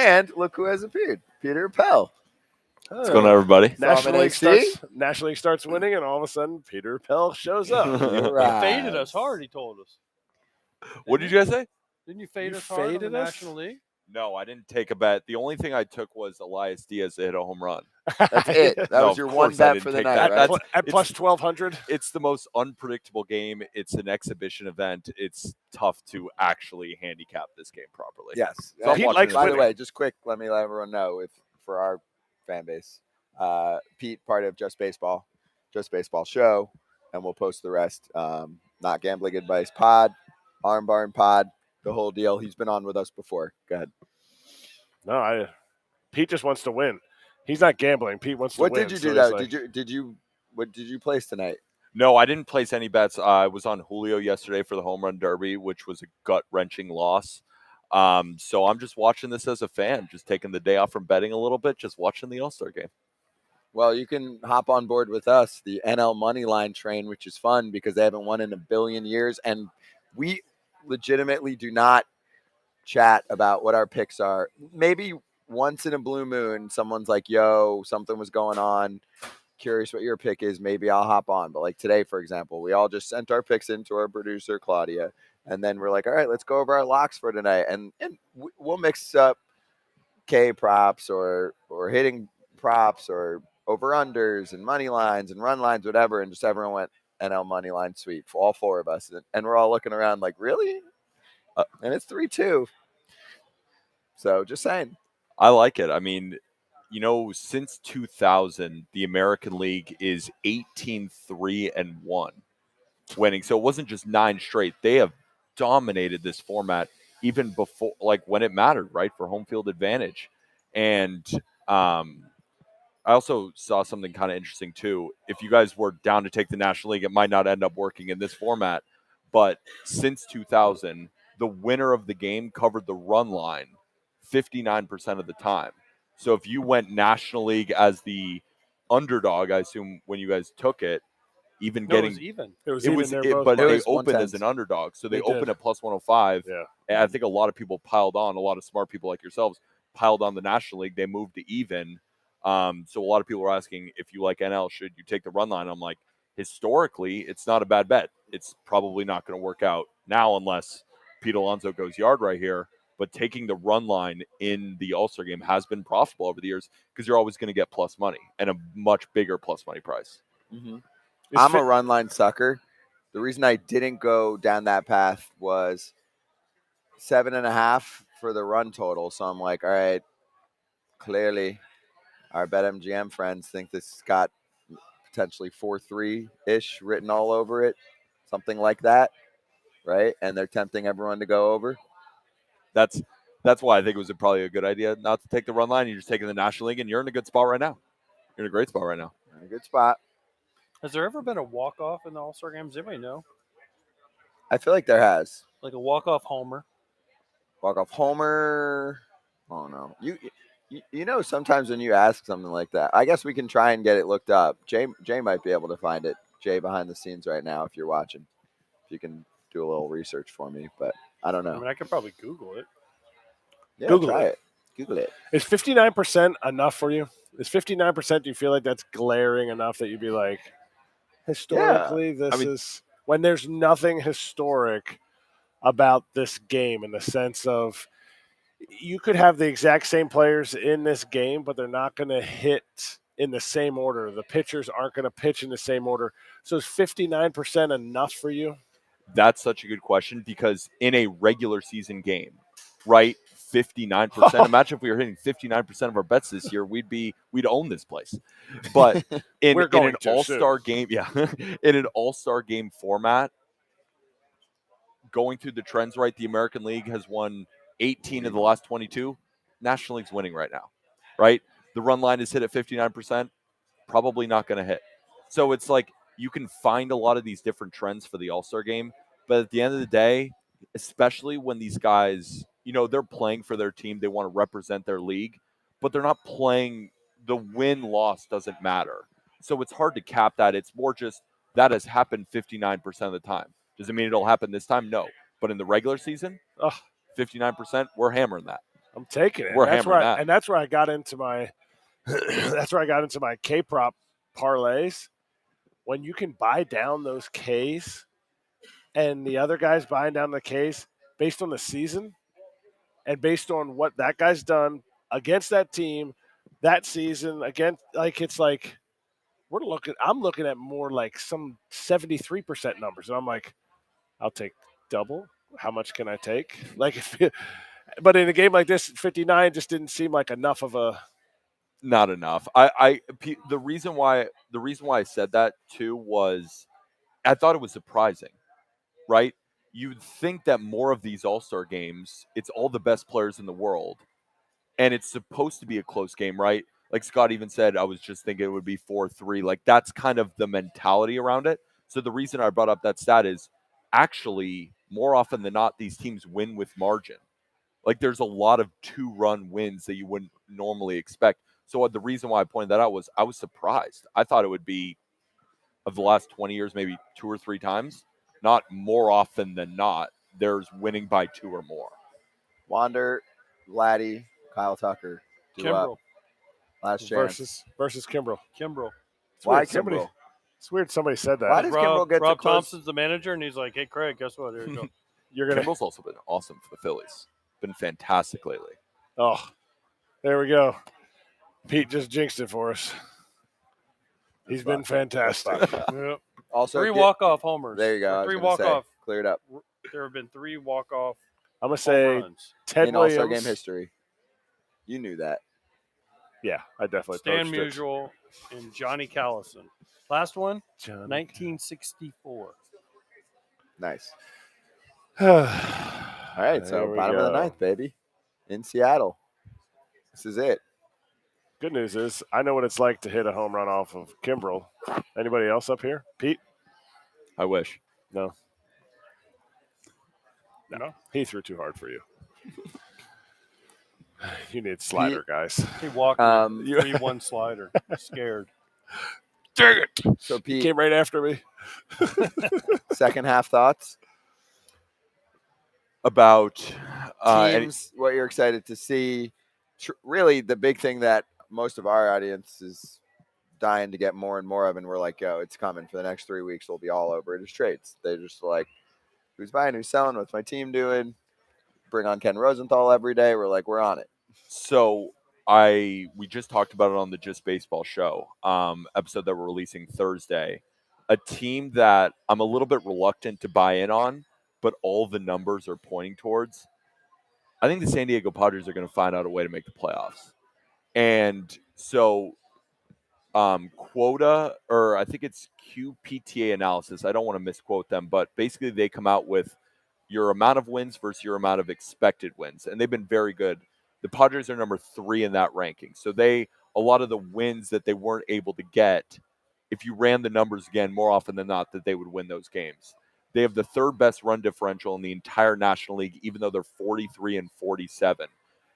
And look who has appeared. Peter Appel. What's going on, everybody? National League starts winning, and all of a sudden, Peter Appel shows up. He faded us hard, he told us. What did you guys say? Didn't you fade us hard in the National League? No, I didn't take a bet. The only thing I took was Elias Diaz to hit a home run. That's it. That was your one bet for the night, right? At plus 1,200? It's the most unpredictable game. It's an exhibition event. It's tough to actually handicap this game properly. Yes. So by the way, just quick, let everyone know for our fan base, Pete, part of Just Baseball Show, and we'll post the rest. Not Gambling Advice Pod, Arm Barn Pod, the whole deal. He's been on with us before. Go ahead. No, Pete just wants to win. He's not gambling. Pete wants to win. What did you do though? What did you place tonight? No, I didn't place any bets. I was on Julio yesterday for the home run derby, which was a gut-wrenching loss. So I'm just watching this as a fan, just taking the day off from betting a little bit, just watching the All-Star game. Well, you can hop on board with us, the NL Moneyline train, which is fun because they haven't won in 1 billion years, and we legitimately do not chat about what our picks are. Maybe once in a blue moon, someone's like, yo, something was going on. Curious what your pick is. Maybe I'll hop on. But like today, for example, we all just sent our picks into our producer, Claudia. And then we're like, all right, let's go over our locks for tonight. And we'll mix up K props or hitting props or over-unders and money lines and run lines, whatever. And just everyone went NL money line sweep, all 4 of us. And we're all looking around like, really? And it's 3-2. So just saying. I like it. I mean, since 2000, the American League is 18-3-1 winning. So it wasn't just 9 straight. They have dominated this format even before, like when it mattered, right, for home field advantage. And I also saw something kind of interesting, too. If you guys were down to take the National League, it might not end up working in this format. But since 2000, the winner of the game covered the run line 59% of the time. So if you went National League as the underdog, I assume when you guys took it, it was even. But they opened as an underdog. So they opened at plus 105. Yeah. And I think a lot of people piled on, a lot of smart people like yourselves piled on the National League. They moved to even. So a lot of people were asking, if you like NL, should you take the run line? I'm like, historically, it's not a bad bet. It's probably not going to work out now unless Pete Alonso goes yard right here. But taking the run line in the All-Star game has been profitable over the years because you're always going to get plus money and a much bigger plus money price. Mm-hmm. I'm a run line sucker. The reason I didn't go down that path was 7.5 for the run total. So I'm like, all right, clearly our BetMGM friends think this has got potentially 4-3-ish written all over it, something like that, right? And they're tempting everyone to go over. That's why I think it was probably a good idea not to take the run line. You're just taking the National League, and you're in a good spot right now. You're in a great spot right now. In a good spot. Has there ever been a walk-off in the All-Star games? Does anybody know? I feel like there has. Like a walk-off homer? Walk-off homer. Oh, no. You know, sometimes when you ask something like that, I guess we can try and get it looked up. Jay might be able to find it. Jay behind the scenes right now, if you're watching. If you can do a little research for me, but I don't know. I mean, I could probably Google it. Yeah, try it. Google it. Is 59% enough for you? Is 59%, do you feel like that's glaring enough that you'd be like, historically, this is when there's nothing historic about this game in the sense of you could have the exact same players in this game, but they're not going to hit in the same order. The pitchers aren't going to pitch in the same order. So is 59% enough for you? That's such a good question because in a regular season game, right, 59%. Imagine if we were hitting 59% of our bets this year, we'd own this place. But in an all-star game, in an all-star game format, going through the trends right, the American League has won 18 of the last 22. National League's winning right now, right? The run line is hit at 59%, probably not going to hit. So it's like you can find a lot of these different trends for the All-Star game, but at the end of the day, especially when these guys, they're playing for their team, they want to represent their league, but they're not playing, the win-loss doesn't matter. So it's hard to cap that. It's more just that has happened 59% of the time. Does it mean it'll happen this time? No. But in the regular season, 59%, we're hammering that. I'm taking it. We're That's hammering where that. and that's where I got into my that's where I got into my K prop parlays. When you can buy down those Ks and the other guy's buying down the Ks based on the season and based on what that guy's done against that team that season against it's like I'm looking at more like some 73% numbers. And I'm like, I'll take double. How much can I take? But in a game like this, 59 just didn't seem like enough of a. Not enough. The reason why I said that too was I thought it was surprising, right? You'd think that more of these All-Star games, it's all the best players in the world, and it's supposed to be a close game, right? Like Scott even said, I was just thinking it would be 4-3. Like that's kind of the mentality around it. So the reason I brought up that stat is actually more often than not, these teams win with margin. Like there's a lot of 2-run wins that you wouldn't normally expect. So the reason why I pointed that out was I was surprised. I thought it would be of the last 20 years, maybe 2 or 3 times, not more often than not. There's winning by 2 or more. Wander, Laddie, Kyle Tucker. Do up. Kimbrel. Last chance. Versus Kimbrel. Kimbrel. Why Somebody, Kimbrel? it's weird somebody said that. Why does Kimbrel get Rob to close? Thompson's the manager, and he's like, "Hey, Craig, guess what? Here you go." You're gonna. Kimbrel's also been awesome for the Phillies. Been fantastic lately. Oh, there we go. Pete just jinxed it for us. He's been fantastic. Yep. Also, Three walk-off homers. There you go. Or I was three gonna say, walk-off. cleared up There have been 3 walk-off I'm gonna home say runs. Ted in All-Star Williams. game history. You knew that. Yeah, I definitely. Stan poached it. Musial and Johnny Callison. Last one, Johnny. 1964. Nice. All All right, so There we bottom of the go. ninth, baby, in Seattle. This is it. Good news is I know what it's like to hit a home run off of Kimbrel. Anybody else up here? Pete? I wish. No. No. He threw too hard for you. You need slider, guys. He walked me. 3-1 slider. Scared. Dang it. So He Pete, came right after me. second half thoughts. About Teams, what you're excited to see. Really, the big thing that most of our audience is dying to get more and more of, and we're like, yo, it's coming for the next 3 weeks. We'll be all over it. Is trades. They're just like, who's buying, who's selling, what's my team doing? Bring on Ken Rosenthal every day. We're like, we're on it. So we just talked about it on the Just Baseball show episode that we're releasing Thursday. A team that I'm a little bit reluctant to buy in on, but all the numbers are pointing towards. I think the San Diego Padres are going to find out a way to make the playoffs. And so quota, or I think it's QPTA analysis. I don't want to misquote them, but basically they come out with your amount of wins versus your amount of expected wins. And they've been very good. The Padres are number 3 in that ranking. So a lot of the wins that they weren't able to get, if you ran the numbers again, more often than not, that they would win those games. They have the 3rd best run differential in the entire National League, even though they're 43 and 47.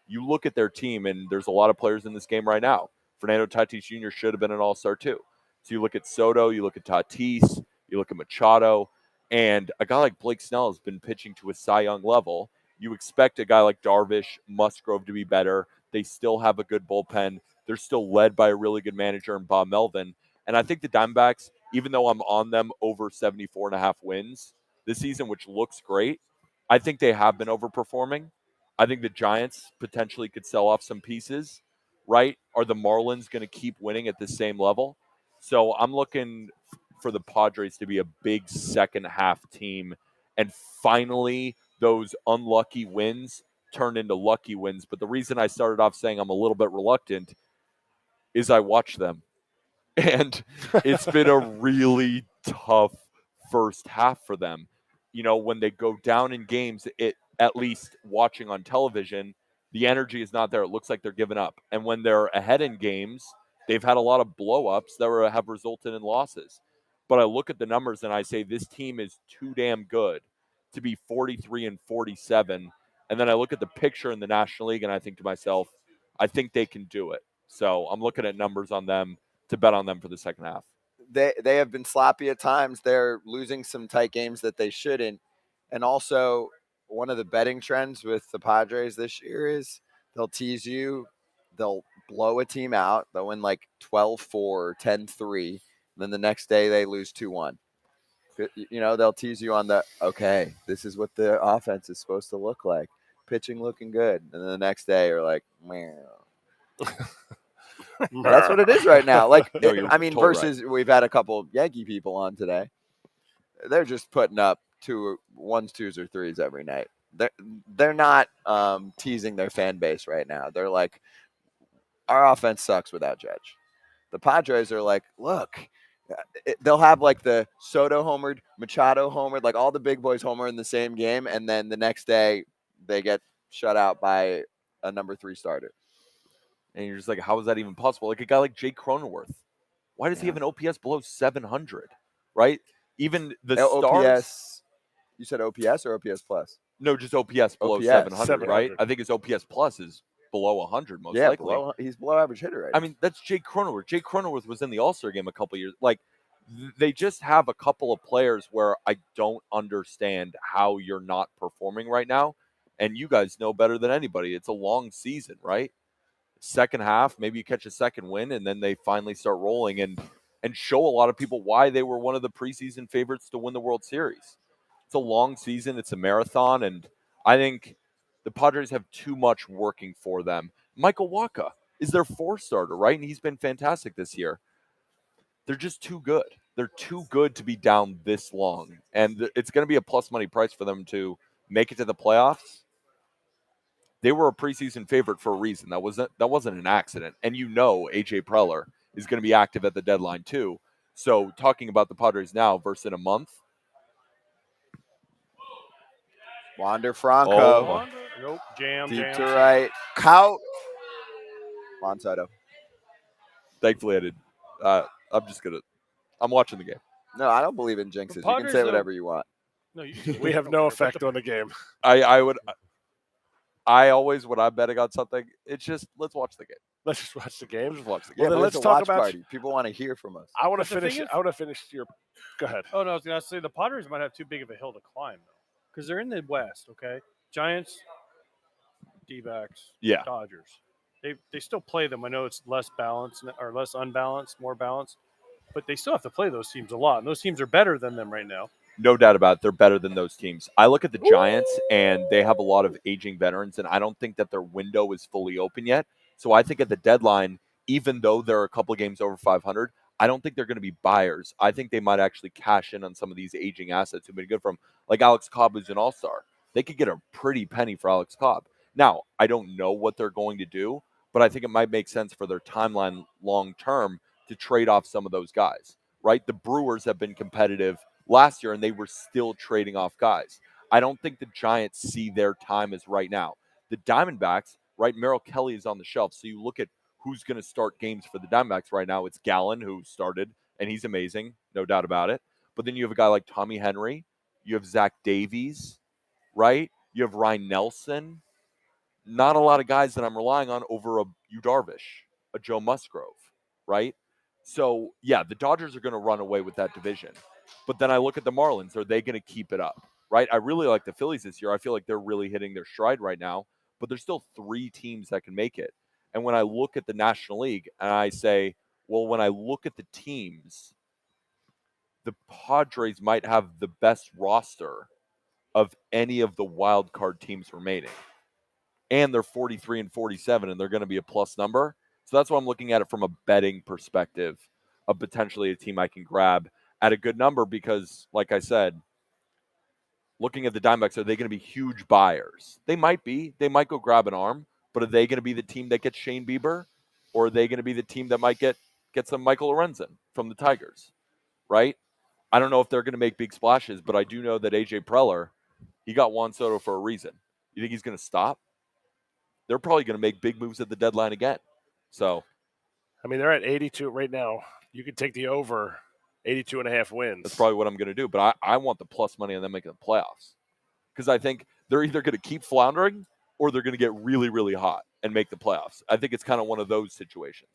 You look at their team, and there's a lot of players in this game right now. Fernando Tatis Jr. should have been an all-star too. So you look at Soto, you look at Tatis, you look at Machado, and a guy like Blake Snell has been pitching to a Cy Young level. You expect a guy like Darvish, Musgrove to be better. They still have a good bullpen. They're still led by a really good manager in Bob Melvin. And I think the Diamondbacks, even though I'm on them over 74.5 wins this season, which looks great, I think they have been overperforming. I think the Giants potentially could sell off some pieces, right? Are the Marlins going to keep winning at the same level? So I'm looking for the Padres to be a big second half team, and finally those unlucky wins turn into lucky wins. But the reason I started off saying I'm a little bit reluctant is I watch them, and it's been a really tough first half for them. You know, when they go down in games, at least watching on television, the energy is not there. It looks like they're giving up. And when they're ahead in games, they've had a lot of blow-ups that have resulted in losses. But I look at the numbers and I say this team is too damn good to be 43 and 47. And then I look at the picture in the National League and I think to myself, I think they can do it. So I'm looking at numbers on them to bet on them for the second half. They have been sloppy at times. They're losing some tight games that they shouldn't. And also, one of the betting trends with the Padres this year is They'll tease you. They'll blow a team out. They'll win like 12-4, 10-3. Then the next day they lose 2-1. They'll tease you on okay, this is what the offense is supposed to look like. Pitching looking good. And then the next day you're like, man. That's what it is right now. Like, No, you're totally versus we've had a couple Yankee people on today. They're just putting up 1s, 2s, or 3s every night. They're not teasing their fan base right now. They're like, our offense sucks without Judge. The Padres are like, look, they'll have like the Soto homered, Machado homered, like all the big boys homer in the same game, and then the next day they get shut out by a number 3 starter. And you're just like, how is that even possible? Like a guy like Jake Cronenworth. Why does he have an OPS below 700? Right? Even the stars. OPS. You said OPS or OPS plus? No, just OPS below OPS, 700, right? I think his OPS plus is below 100 most likely. He's below average hitter right I mean, that's Jake Cronenworth. Jake Cronenworth was in the All-Star game a couple years. Like, they just have a couple of players where I don't understand how you're not performing right now. And you guys know better than anybody. It's a long season, right? Second half, maybe you catch a second win, and then they finally start rolling and show a lot of people why they were one of the preseason favorites to win the World Series. It's a long season. It's a marathon, and I think the Padres have too much working for them. Michael Wacha is their 4 starter, right? And he's been fantastic this year. They're just too good. They're too good to be down this long, and it's going to be a plus money price for them to make it to the playoffs. They were a preseason favorite for a reason. That wasn't an accident. And AJ Preller is going to be active at the deadline too. So talking about the Padres now versus in a month. Wander Franco. Oh. Nope. Jam. Deep to right. Cow. Juan Soto. Thankfully I did. I'm watching the game. No, I don't believe in jinxes. You can say whatever you want. No, we have no effect on the game. I always, when I'm betting on something, it's just, let's watch the game. Let's just watch the game. Just watch the game. Yeah, Well, then let's talk about party. People want to hear from us. I want to finish. I want to finish your. Go ahead. Oh no, I was going to say the Padres might have too big of a hill to climb though, because they're in the West. Okay, Giants, D-backs, Dodgers. They still play them. I know it's less balanced or less unbalanced, more balanced, but they still have to play those teams a lot, and those teams are better than them right now. No doubt about it. They're better than those teams. I look at the Giants, and they have a lot of aging veterans, and I don't think that their window is fully open yet. So I think at the deadline, even though they're a couple of games over 500, I don't think they're going to be buyers. I think they might actually cash in on some of these aging assets who've been good for them, like Alex Cobb, who's an all-star. They could get a pretty penny for Alex Cobb. Now, I don't know what they're going to do, but I think it might make sense for their timeline long-term to trade off some of those guys, right? The Brewers have been competitive last year, and they were still trading off guys. I don't think the Giants see their time as right now. The Diamondbacks, right, Merrill Kelly is on the shelf, so you look at who's going to start games for the Diamondbacks right now. It's Gallen, who started, and he's amazing, no doubt about it. But then you have a guy like Tommy Henry. You have Zach Davies, right? You have Ryan Nelson. Not a lot of guys that I'm relying on over a Yu Darvish, a Joe Musgrove, right? So, yeah, the Dodgers are going to run away with that division. But then I look at the Marlins. Are they going to keep it up, right? I really like the Phillies this year. I feel like they're really hitting their stride right now. But there's still 3 teams that can make it. And when I look at the National League and I say, well, when I look at the teams, the Padres might have the best roster of any of the wild card teams remaining. And they're 43 and 47, and they're going to be a plus number. So that's why I'm looking at it from a betting perspective of potentially a team I can grab at a good number because, like I said, looking at the Diamondbacks, are they going to be huge buyers? They might be. They might go grab an arm, but are they going to be the team that gets Shane Bieber? Or are they going to be the team that might get some Michael Lorenzen from the Tigers, right? I don't know if they're going to make big splashes, but I do know that AJ Preller, he got Juan Soto for a reason. You think he's going to stop? They're probably going to make big moves at the deadline again. So, I mean, they're at 82 right now. You could take the over 82.5 wins. That's probably what I'm going to do. But I want the plus money on them making the playoffs because I think they're either going to keep floundering or they're going to get really, really hot and make the playoffs. I think it's kind of one of those situations.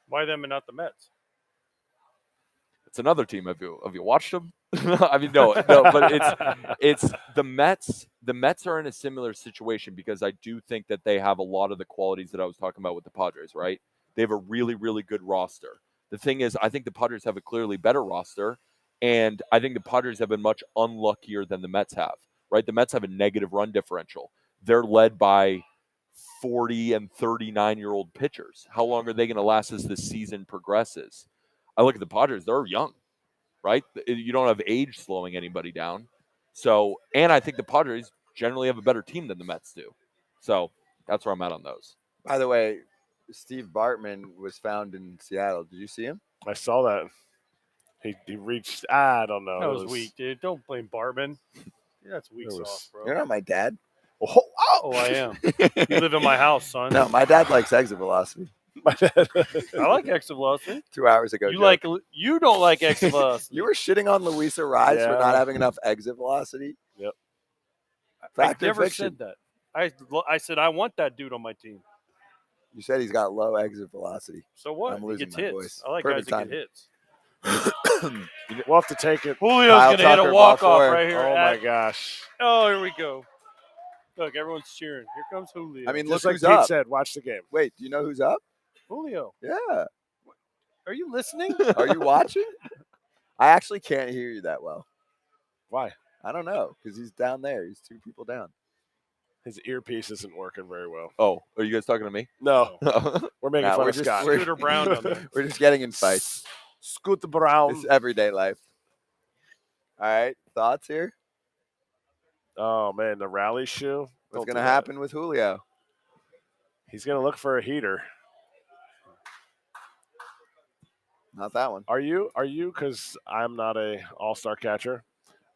Why them and not the Mets? It's another team. Have you watched them? I mean, no, but it's the Mets. The Mets are in a similar situation because I do think that they have a lot of the qualities that I was talking about with the Padres, right? They have a really, really good roster. The thing is, I think the Padres have a clearly better roster, and I think the Padres have been much unluckier than the Mets have, right? The Mets have a negative run differential. They're led by 40 and 39-year-old pitchers. How long are they going to last as the season progresses? I look at the Padres, they're young, right? You don't have age slowing anybody down. So, and I think the Padres generally have a better team than the Mets do. So that's where I'm at on those. By the way, Steve Bartman was found in Seattle. Did you see him? I saw that. He reached. I don't know. That was weak, dude. Don't blame Bartman. Yeah, that's weak sauce, bro. You're not my dad. Oh, I am. You live in my house, son. No, my dad likes exit velocity. I like exit velocity. 2 hours ago. You don't like exit velocity. You were shitting on Luisa Rise for not having enough exit velocity. Yep. Fact I or never fiction? said that. I said I want that dude on my team. You said he's got low exit velocity. So what? I'm He losing gets my hits. voice. I like Perfect guys that get hits. We'll have to take it. Julio's Kyle going to hit Tucker, a ball walk-off four. right here. Oh, my gosh. Oh, here we go. Look, everyone's cheering. Here comes Julio. I mean, Just look like who's Pete up. said, watch the game. Wait, do you know who's up? Julio. Yeah. Are you listening? Are you watching? I actually can't hear you that well. Why? I don't know, because he's down there. He's 2 people down. His earpiece isn't working very well. Oh, are you guys talking to me? No, we're making Nah, fun we're of just- Scott. we're- Scooter Brown down there. We're just getting in fights. Scooter Brown. It's everyday life. All right, thoughts here? Oh, man, the rally shoe. What's Don't going to do that. happen with Julio? He's going to look for a heater. Not that one. Are you? Because I'm not a all-star catcher.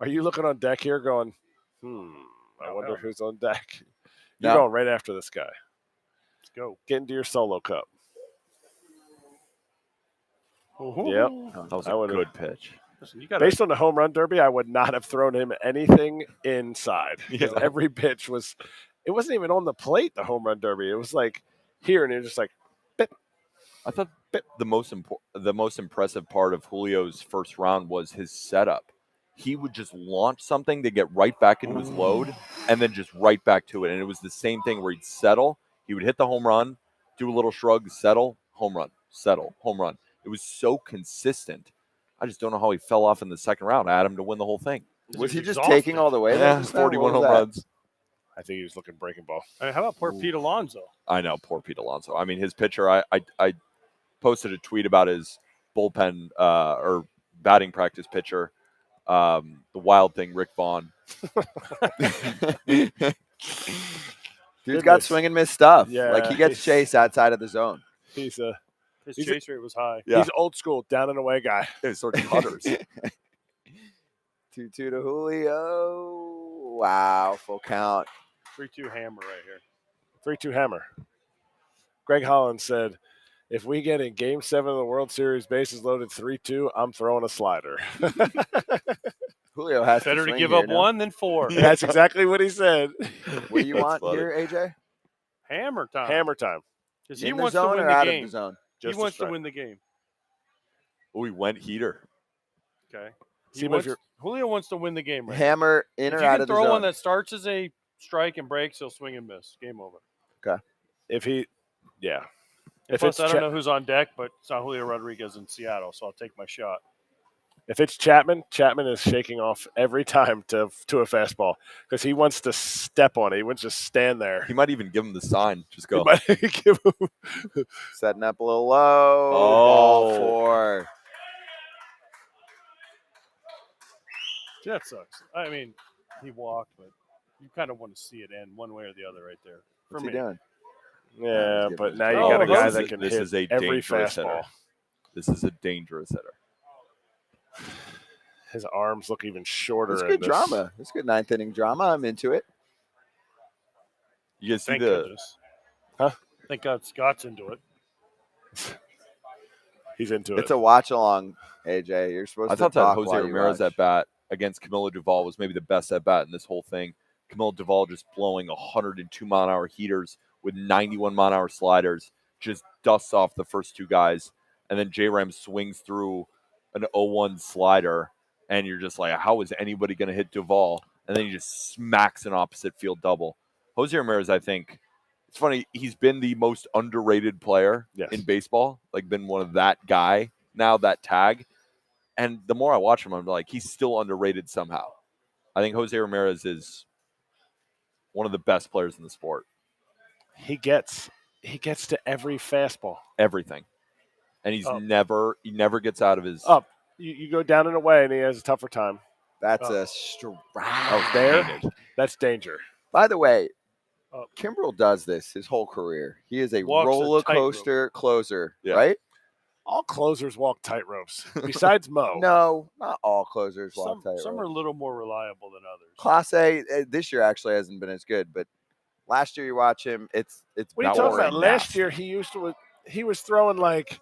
Are you looking on deck here going, I wonder who's on deck? You're No. going right after this guy. Let's go. Get into your solo cup. Ooh. Yep. That was I a would've- good pitch. Listen, you gotta, Based on the home run derby, I would not have thrown him anything inside. Yeah. Every pitch was – it wasn't even on the plate, the home run derby. It was like here, and it was just like I thought the most impressive part of Julio's first round was his setup. He would just launch something to get right back into his load and then just right back to it. And it was the same thing where he'd settle. He would hit the home run, do a little shrug, settle, home run, settle, home run. It was so consistent. I just don't know how he fell off in the second round. I had him to win the whole thing. Was he just exhausted. taking all the way? Yeah, there just now? 41 What home was that? runs. I think he was looking breaking ball. I mean, how about poor Pete Alonso? I know, poor Pete Alonso. I mean, his pitcher, I posted a tweet about his bullpen or batting practice pitcher, the wild thing, Rick Vaughn. Dude's got swing and miss stuff. Yeah, Like he gets chased outside of the zone. His His chase rate was high. Yeah. He's old school, down and away guy. It's sort of cutters. 2-2 to Julio. Wow, full count. 3-2 hammer right here. 3-2 hammer. Greg Holland said, if we get in Game 7 of the World Series, bases loaded 3-2, I'm throwing a slider. Julio has Better to to swing give here, up no? one than four. That's exactly what he said. What do you That's want funny. here, AJ? Hammer time. Hammer time. Because he In the wants to zone win or the out game. of the zone? He Just a wants to strike. win the game. Oh, he went heater. Okay. See, but if you're- Julio wants to win the game right Hammer in now. If or you out can of the throw zone? one that starts as a strike and breaks, he'll swing and miss. Game over. If he, yeah. If Plus, it's I don't know who's on deck, but it's not Julio Rodriguez in Seattle, so I'll take my shot. If it's Chapman, Chapman is shaking off every time to a fastball because he wants to step on it. He wants to stand there. He might even give him the sign. Just go. He might give him- Setting up a little low. Oh. Ball 4. See, that sucks. I mean, he walked, but you kind of want to see it end one way or the other right there. For What's me. he doing? yeah, but now you Oh, got a guy this that is- can this hit is a every dangerous hitter. fastball. This is a dangerous hitter. His arms look even shorter. It's in good this. drama. It's good ninth inning drama. I'm into it. You guys see Thank the goodness. Huh? Thank God Scott's into it. He's into it. It's a watch along, AJ. You're supposed I to thought that talk Jose while you Ramirez watch. at bat against Camilo Duvall was maybe the best at bat in this whole thing. Camilo Duvall just blowing 102 mile an hour heaters with 91 mile an hour sliders, just dusts off the first two guys, and then J Ram swings through an 0-1 slider and you're just like, how is anybody going to hit Duvall? And then he just smacks an opposite field double. Jose Ramirez, I think, it's funny, he's been the most underrated player in baseball, like been one of that guy, now that tag. And the more I watch him, I'm like, he's still underrated somehow. I think Jose Ramirez is one of the best players in the sport. He gets to every fastball. Everything. And he never gets out of his up. You go down and away, and he has a tougher time. That's a strike. Oh, there? That's danger. By the way, Kimbrel does this his whole career. He is a roller coaster closer, right? All closers walk tightropes, besides Mo. No, not all closers walk tightropes. Some are a little more reliable than others. Class A this year actually hasn't been as good, but last year you watch him, it's. What are you talking about? Last year he was throwing like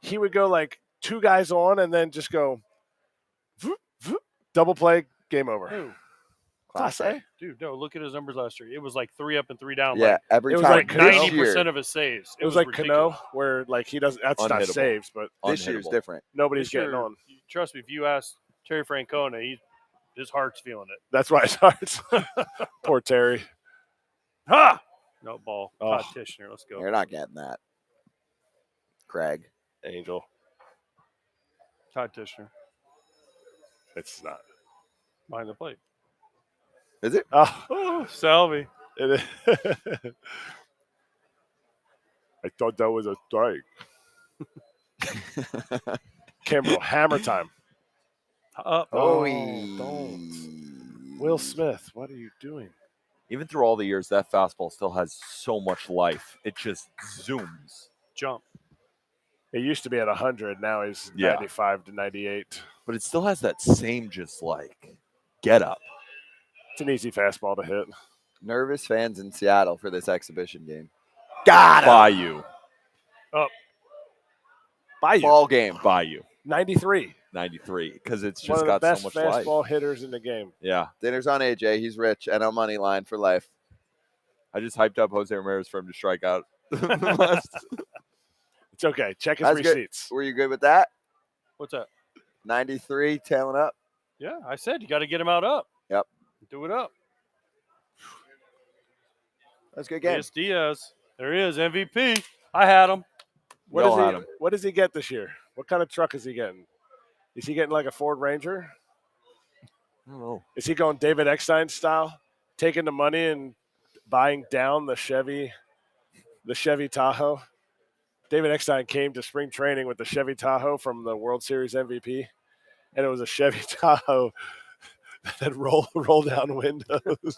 he would go like two guys on and then just go double play, game over. Who? Class A? Dude, no, look at his numbers last year. It was like 3 up and 3 down. Yeah, like, every time. It was like 90% of his saves. It was like Cano, where like he doesn't, that's not saves, but this year's different. Nobody's getting on. Trust me, if you ask Terry Francona, his heart's feeling it. That's why his heart's. Poor Terry. Ha! No ball. Todd Tishner, let's go. You're not getting that. Craig. Angel. Todd Tishner. It's not. Behind the plate. Is it? Oh, Salvi. It is. I thought that was a strike. Kimbrel, hammer time. Don't. Will Smith, what are you doing? Even through all the years, that fastball still has so much life. It just zooms. Jump. It used to be at 100. Now he's 95 to 98. But it still has that same just like get up. It's an easy fastball to hit. Nervous fans in Seattle for this exhibition game. Got Bayou. Up. Bayou. Ball game. Bayou. 93. 93. Because it's One just of got the best so much life. fastball hitters in the game. Yeah. Dinner's on AJ. He's rich. NL money line for life. I just hyped up Jose Ramirez for him to strike out. It's okay. Check his receipts. Were you good with that? What's that? 93, tailing up. Yeah, I said you got to get him out up. Yep. Do it up. That's a good game. Yes, Diaz. There he is, MVP. I had him. What does he get this year? What kind of truck is he getting? Is he getting like a Ford Ranger? I don't know. Is he going David Eckstein style, taking the money and buying down the Chevy Tahoe? David Eckstein came to spring training with the Chevy Tahoe from the World Series MVP, and it was a Chevy Tahoe that had roll down windows.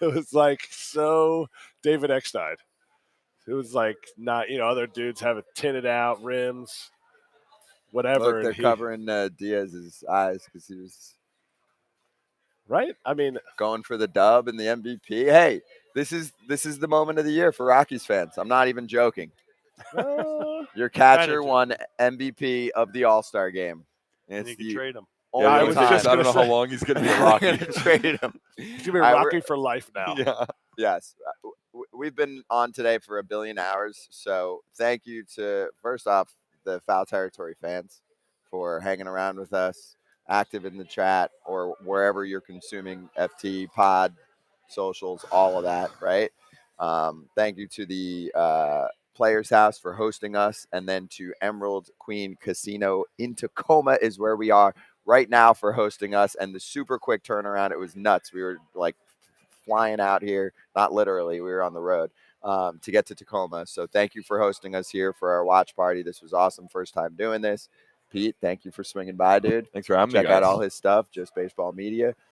It was like so David Eckstein. It was like not, other dudes have it tinted out rims, whatever. Look, they're covering Diaz's eyes because he was right. I mean, going for the dub and the MVP. Hey, this is the moment of the year for Rockies fans. I'm not even joking. Your catcher won MVP of the All-Star game. And you can trade him. I don't know how long he's going to be a Rocky. I'm going to trade him. He's going to be a Rocky for life now. Yeah. Yes. We've been on today for 1 billion hours. So thank you to, first off, the Foul Territory fans for hanging around with us, active in the chat, or wherever you're consuming FT, pod, socials, all of that, right? Thank you to the Players House for hosting us, and then to Emerald Queen Casino in Tacoma is where we are right now for hosting us, and the super quick turnaround. It was nuts. We were like flying out here, not literally, we were on the road to get to Tacoma. So thank you for hosting us here for our watch party. This was awesome. First time doing this. Pete, thank you for swinging by, dude. Thanks for having me, Check out all his stuff, Just Baseball Media.